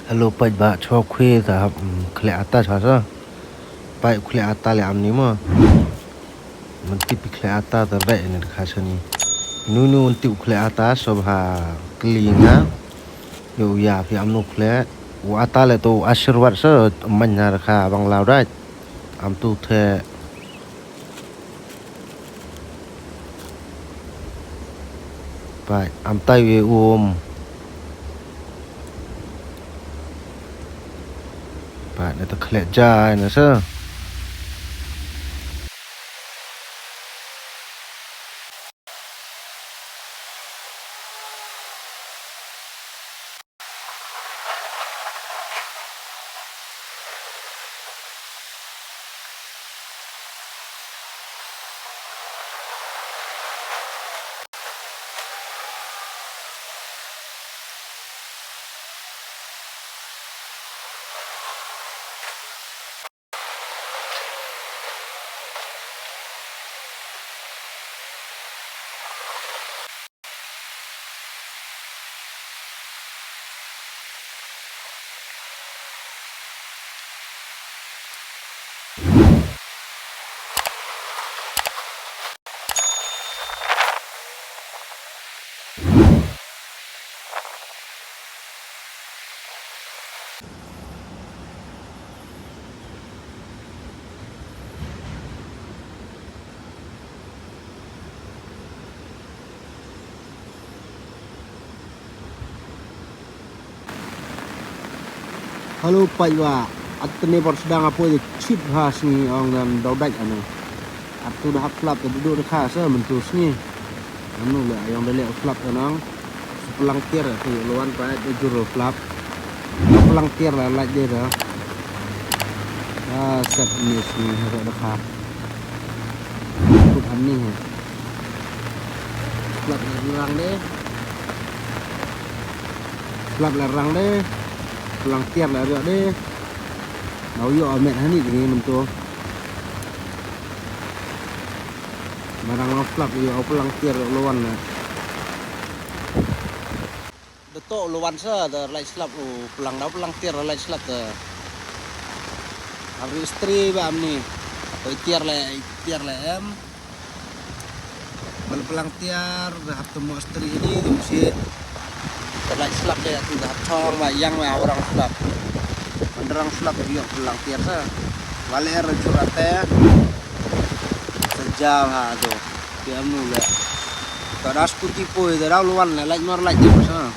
Hello pai ba cho khuê za khle ata cha sa pai khle ata le amni mo man ti pi khle ata da re ne kha chani nu nu ti khle ata so bha klinga yo ya pi amno khle wa ata le to ashirwat sa man na kha bang lao dai am tu the pai am tai we pai ne ta khle ja ne sa Halo pai wa atne por sedang apa je chip has ni ong dan daudak anu atu dah klap duduk dekat sa mentus ni anu la yang beli klap kanang sepelang tier tu luan pai de juro klap sepelang tier la laj dia dah set ni sini ada dekat tu ni klap larang deh klap larang deh pelang tiar lah ada deh mau yo amet hani ni mentu barang ngaflap yo pelang tiar lawan lah betul lawan sa da lai slap pelang dau pelang tiar lai slap da hari istri ba amni tiar le em pelang tiar dah temu istri ini di masjid lai slap dia tu dah thong ba yang ma orang slap menderang slap dia pelang tiar sa valer curate sejam ha tu dia anu le tadas putih poi da luan le lai nor lai je sa